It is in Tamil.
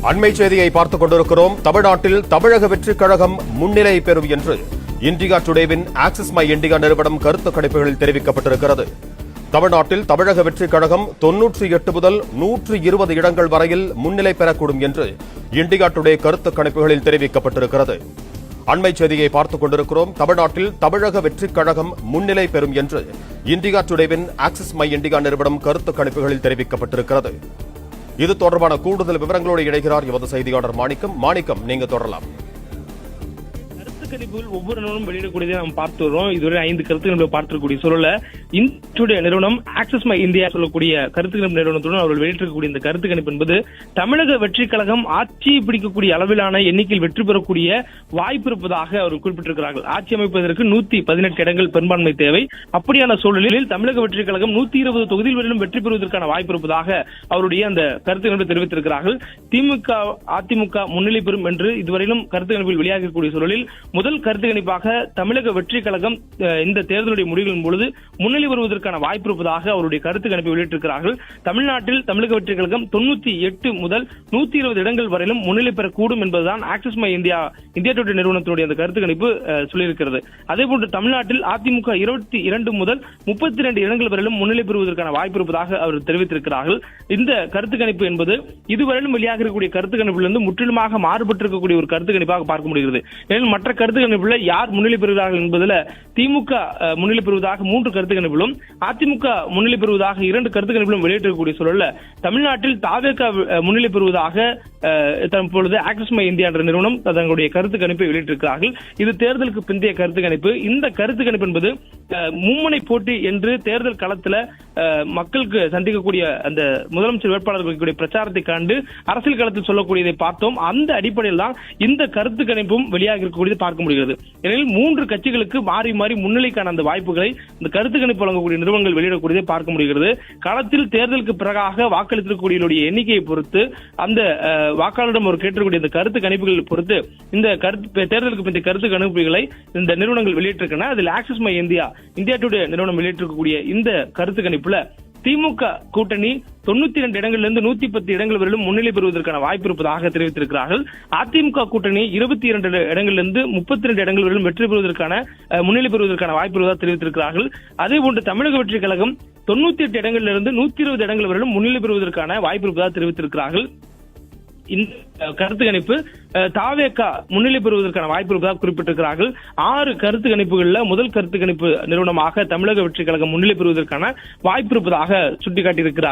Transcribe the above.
அண்மை செய்தியை பார்த்துக் கொண்டிருக்கிறோம். தமிழ்நாட்டில் தமிழக வெற்றிக் கழகம் முன்னிலை பெறும் என்று இந்தியா டுடேவின் ஆக்சிஸ் மை இந்தியா நிறுவனம் கருத்து கணிப்புகளில் தெரிவிக்கப்பட்டிருக்கிறது. தமிழ்நாட்டில் தமிழக வெற்றிக் கழகம் 98 முதல் 120 இடங்கள் வரையில் முன்னிலை பெறக்கூடும் என்று இந்தியா டுடே கருத்து கணிப்புகளில் தெரிவிக்கப்பட்டிருக்கிறது. அண்மை செய்தியை பார்த்துக் கொண்டிருக்கிறோம். தமிழ்நாட்டில் தமிழக வெற்றிக் கழகம் முன்னிலை பெறும் என்று இந்தியா டுடேவின் ஆக்சிஸ் மை இந்தியா நிறுவனம் கருத்து கணிப்புகளில் தெரிவிக்கப்பட்டிருக்கிறது. இது தொடர்பான கூடுதல் விவரங்களோடு இணைகிறார் எமது செய்தியாளர் மாணிக்கம். நீங்க தொடரலாம். கருத்துக்கணிப்புகள் ஒவ்வொரு நாளும் வெளியிடக்கூடியதை நாம் பார்த்து வரோம். இதுவரை 5 கருத்துக்கணிப்புகளை பார்த்திருக்கக்கூடிய சூழல இந்தியா நிறுவனம் ஆக்சிஸ் மை இந்தியா சொல்லக்கூடிய கருத்துக்கணிப்பு நிறுவனத்துடன் அவர்கள் வெளியிட்டிருக்கக்கூடிய இந்த கருத்துக்கணிப்பு என்பது தமிழக வெற்றிக் கழகம் ஆட்சியை பிடிக்கக்கூடிய அளவிலான எண்ணிக்கையில் வெற்றி பெறக்கூடிய வாய்ப்பு இருப்பதாக அவர்கள் குறிப்பிட்டிருக்கிறார்கள். ஆட்சி அமைப்பதற்கு 118 இடங்கள் பெரும்பான்மை தேவை. அப்படியான சூழலில் தமிழக வெற்றிக் கழகம் 120 தொகுதியில் வரையிலும் வெற்றி பெறுவதற்கான வாய்ப்பு இருப்பதாக அவருடைய அந்த கருத்துக்கணிப்பு தெரிவித்திருக்கிறார்கள். திமுக அதிமுக முன்னிலை பெறும் என்று இதுவரையிலும் கருத்துக்கணிப்பில் வெளியாகக்கூடிய சூழலில் முதல் கருத்து கணிப்பாக தமிழக வெற்றிக் கழகம் இந்த தேர்தலுடைய முடிவுகளின் பொழுது முன்னிலை வருவதற்கான வாய்ப்பு இருப்பதாக அவருடைய கருத்து கணிப்பை வெளியிட்டிருக்கிறார்கள். தமிழ்நாட்டில் தமிழக வெற்றிக் கழகம் 98 முதல் 120 இடங்கள் வரையிலும் முன்னிலை பெறக்கூடும் என்பதுதான் ஆக்சிஸ் மை இந்தியா டுடே நிறுவனத்தினுடைய அந்த கருத்து கணிப்பு சொல்லியிருக்கிறது. அதேபோன்று தமிழ்நாட்டில் அதிமுக 22 முதல் 32 இடங்கள் வரையிலும் முன்னிலை பெறுவதற்கான வாய்ப்பு இருப்பதாக அவர் தெரிவித்திருக்கிறார்கள். இந்த கருத்து கணிப்பு என்பது இதுவரையிலும் வெளியாக இருக்கக்கூடிய கருத்து கணிப்பிலிருந்து முற்றிலுமாக மாறுபட்டிருக்கக்கூடிய ஒரு கருத்து கணிப்பாக பார்க்க முடிகிறது. மற்ற கருத்து கணிப்புல யார் முன்னிலை பெறுகிறார்கள் என்பதில் திமுக முன்னிலை பெறுவதாக 3 கருத்து கணிப்பிலும் அதிமுக முன்னிலை பெறுவதாக 2 கருத்து கணிப்பிலும் வெளியிட்டிருக்கக்கூடிய சூழல்ல தமிழ்நாட்டில் தாவேக முன்னிலை பெறுவதாக தற்பொழுது ஆக்சிஸ் மை இந்தியா என்ற நிறுவனம் தங்களுடைய கருத்து கணிப்பை வெளியிட்டிருக்கிறார்கள். இது தேர்தலுக்கு பிந்தைய கருத்து கணிப்பு. இந்த கருத்து கணிப்பு என்பது மும்முனை போட்டி என்று தேர்தல் களத்தில் மக்களுக்கு சந்திக்கக்கூடிய அந்த முதலமைச்சர் வேட்பாளர்களுடைய பிரச்சாரத்தை கண்டு அரசியல் களத்தில் சொல்லக்கூடியதை பார்த்தோம். அந்த அடிப்படையில் தான் இந்த கருத்து கணிப்பும் வெளியாக இருக்கக்கூடியது பார்க்க முடிகிறது. எனவே 3 கட்சிகளுக்கு மாறி மாறி முன்னிலைக்கான அந்த வாய்ப்புகளை இந்த கருத்து கணிப்பு வழங்கக்கூடிய நிறுவனங்கள் வெளியிடக்கூடியதை பார்க்க முடிகிறது. களத்தில் தேர்தலுக்கு பிறகாக வாக்களித்திருக்கக்கூடிய எண்ணிக்கையை பொறுத்து அந்த வாக்காளரிடம் ஒரு கேட்டிருக்கக்கூடிய இந்த கருத்து கணிப்புகள் பொறுத்து இந்த தேர்தலுக்கு பிந்தைய கருத்து கணிப்புகளை இந்த நிறுவனங்கள் வெளியிட்டிருக்கின்றன. அதில் ஆக்சிஸ் மை இந்தியா டுடே நிறுவனம் வெளியிட்டிருக்கக்கூடிய இந்த கருத்து கணிப்புல திமுக கூட்டணி 92 இடங்களிலிருந்து 110 இடங்கள் வரையிலும் முன்னிலை பெறுவதற்கான வாய்ப்பு இருப்பதாக தெரிவித்திருக்கிறார்கள். அதிமுக கூட்டணி 22 இடங்களிலிருந்து 32 இடங்கள் வரையிலும் வெற்றி பெறுவதற்கான முன்னிலை பெறுவதற்கான வாய்ப்பு இருப்பதாக தெரிவித்திருக்கிறார்கள். அதேபோன்று தமிழக வெற்றிக் கழகம் 98 இடங்களிலிருந்து 120 இடங்கள் வரையிலும் முன்னிலை பெறுவதற்கான வாய்ப்பு இருப்பதாக தெரிவித்திருக்கிறார்கள். இந்த கருத்து கணிப்பு தாவேக முன்னிலை பெறுவதற்கான வாய்ப்பு இருப்பதாக குறிப்பிட்டிருக்கிறார்கள். 6 கருத்து கணிப்புகள்ல முதல் கருத்து கணிப்பு நிறுவனமாக தமிழக வெற்றிக் கழகம் முன்னிலை பெறுவதற்கான வாய்ப்பு இருப்பதாக சுட்டிக்காட்டியிருக்கிறார்.